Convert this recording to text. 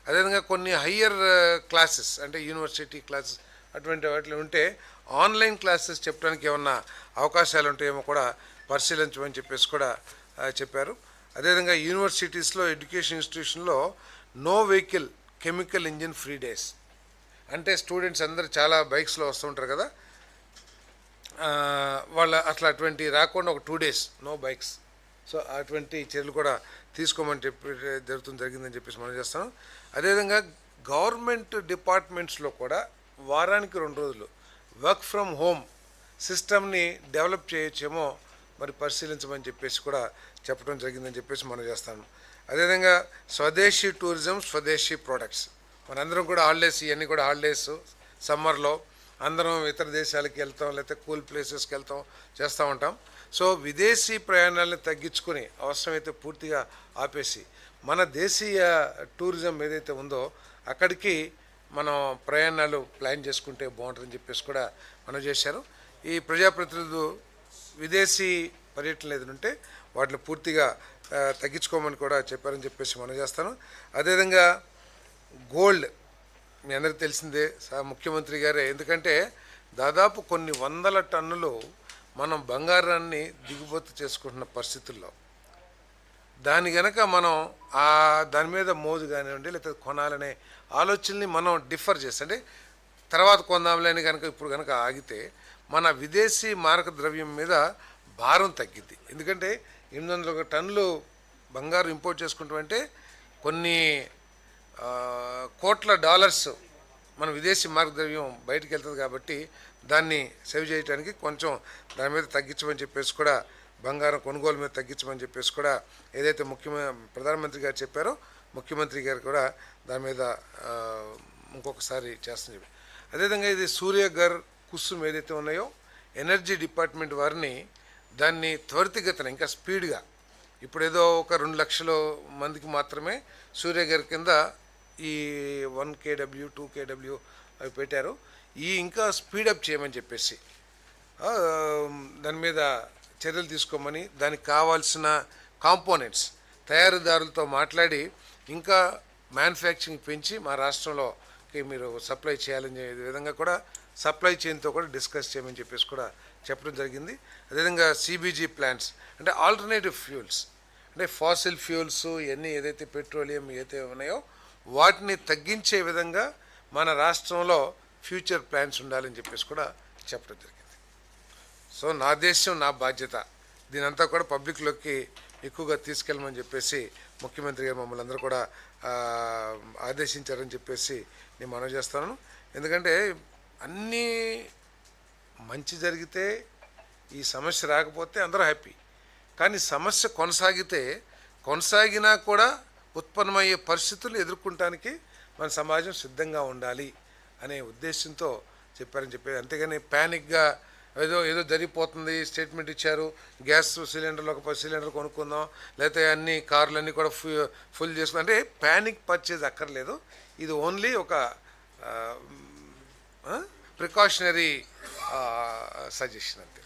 అదేవిధంగా కొన్ని higher classes అంటే యూనివర్సిటీ క్లాసెస్ అటువంటి వాటిలో ఉంటే ఆన్లైన్ క్లాసెస్ చెప్పడానికి ఏమన్నా అవకాశాలు ఉంటాయేమో కూడా పరిశీలించమని చెప్పేసి కూడా చెప్పారు. అదేవిధంగా యూనివర్సిటీస్లో ఎడ్యుకేషన్ ఇన్స్టిట్యూషన్లో no vehicle chemical engine free days, అంటే స్టూడెంట్స్ అందరూ చాలా బైక్స్లో వస్తుంటారు కదా, వాళ్ళ అటువంటి రాకుండా ఒక 2 days నో బైక్స్. సో అటువంటి చర్యలు కూడా తీసుకోమని జరిగిందని చెప్పేసి మనం చేస్తాం. అదేవిధంగా గవర్నమెంట్ డిపార్ట్మెంట్స్లో కూడా వారానికి 2 రోజులు వర్క్ ఫ్రమ్ హోమ్ సిస్టమ్ని డెవలప్ చేయొచ్చేమో మరి పరిశీలించమని చెప్పేసి కూడా చెప్పడం జరిగిందని చెప్పేసి మనం చేస్తాము. అదేవిధంగా స్వదేశీ టూరిజం, స్వదేశీ ప్రోడక్ట్స్, మనందరం కూడా హాలిడేస్, ఇవన్నీ కూడా హాలిడేస్ సమ్మర్లో అందరం ఇతర దేశాలకు వెళ్తాం, లేకపోతే కూల్ ప్లేసెస్కి వెళ్తాం, చేస్తూ ఉంటాం. సో విదేశీ ప్రయాణాలను తగ్గించుకొని అవసరమైతే పూర్తిగా ఆపేసి మన దేశీయ టూరిజం ఏదైతే ఉందో అక్కడికి మనం ప్రయాణాలు ప్లాన్ చేసుకుంటే బాగుంటుందని చెప్పేసి కూడా మనం చేశారు. ఈ ప్రజాప్రతినిధులు విదేశీ పర్యటనలు ఏదంటే వాటిని పూర్తిగా తగ్గించుకోమని కూడా చెప్పారని చెప్పేసి మనం చేస్తాను. అదేవిధంగా గోల్డ్ మీ అందరికీ తెలిసిందే, ముఖ్యమంత్రి గారే, ఎందుకంటే దాదాపు కొన్ని 100 టన్నులు మనం బంగారాన్ని దిగుమతి చేసుకుంటున్న పరిస్థితుల్లో దాని గనక మనం దాని మీద మోజు కానివ్వండి లేకపోతే కొనాలనే ఆలోచనని మనం డిఫర్ చేస్తే, అంటే తర్వాత కొందాంలేని కనుక ఇప్పుడు కనుక ఆగితే మన విదేశీ మారక ద్రవ్యం మీద భారం తగ్గిద్ది. ఎందుకంటే 800 టన్నులు బంగారు ఇంపోర్ట్ చేసుకుంటామంటే కొన్ని కోట్ల డాలర్స్ మన విదేశీ మారక ద్రవ్యం బయటికి వెళ్తుంది. కాబట్టి దాన్ని సేవ్ చేయడానికి కొంచెం దాని మీద తగ్గించమని చెప్పేసి కూడా, బంగారం కొనుగోలు మీద తగ్గించమని చెప్పేసి కూడా ఏదైతే ప్రధానమంత్రి గారు చెప్పారో ముఖ్యమంత్రి గారు కూడా దాని మీద ఇంకొకసారి చేస్తుంది. అదేవిధంగా ఇది సూర్యఘర్ కుసుమ్ ఏదైతే ఉన్నాయో ఎనర్జీ డిపార్ట్మెంట్ వారిని దాన్ని త్వరితగతిన ఇంకా స్పీడ్గా, ఇప్పుడు ఏదో ఒక 2 లక్షల మందికి మాత్రమే సూర్యఘర్ కింద ఈ 1 kW 2 kW అవి పెట్టారు. ఈ ఇంకా స్పీడప్ చేయమని చెప్పేసి దాని మీద చర్యలు తీసుకోమని, దానికి కావాల్సిన కాంపోనెంట్స్ తయారీదారులతో మాట్లాడి ఇంకా మ్యానుఫ్యాక్చరింగ్ పెంచి మా రాష్ట్రంలోకి మీరు సప్లై చేయాలని విధంగా కూడా సప్లై చైన్తో కూడా డిస్కస్ చేయమని చెప్పేసి కూడా చెప్పడం జరిగింది. అదేవిధంగా సిబిజీ ప్లాంట్స్ అంటే ఆల్టర్నేటివ్ ఫ్యూల్స్, అంటే ఫాసిల్ ఫ్యూల్స్ ఇవన్నీ ఏదైతే పెట్రోలియం ఏదైతే ఉన్నాయో వాటిని తగ్గించే విధంగా మన రాష్ట్రంలో ఫ్యూచర్ ప్లాన్స్ ఉండాలని చెప్పేసి కూడా చెప్పడం జరిగింది. సో నా దేశం నా బాధ్యత, దీనంతా కూడా పబ్లిక్లోకి ఎక్కువగా తీసుకెళ్ళమని చెప్పేసి ముఖ్యమంత్రి గారు మమ్మల్ని అందరూ కూడా ఆదేశించారని చెప్పేసి నేను మనవి చేస్తాను. ఎందుకంటే అన్నీ మంచి జరిగితే ఈ సమస్య రాకపోతే అందరూ హ్యాపీ, కానీ సమస్య కొనసాగినా కూడా ఉత్పన్నమయ్యే పరిస్థితులు ఎదుర్కొనడానికి మన సమాజం సిద్ధంగా ఉండాలి అనే ఉద్దేశంతో చెప్పారని చెప్పేది. అంతేగాని ప్యానిక్గా ఏదో జరిగిపోతుంది, స్టేట్మెంట్ ఇచ్చారు, గ్యాస్ సిలిండర్లు ఒక 10 సిలిండర్ కొనుక్కుందాం, లేకపోతే అన్ని కార్లన్నీ కూడా ఫుల్ చేసుకుందాం అంటే ప్యానిక్ పర్చేజ్ అక్కర్లేదు. ఇది ఓన్లీ ఒక ప్రికాషనరీ సజెషన్ అంతే.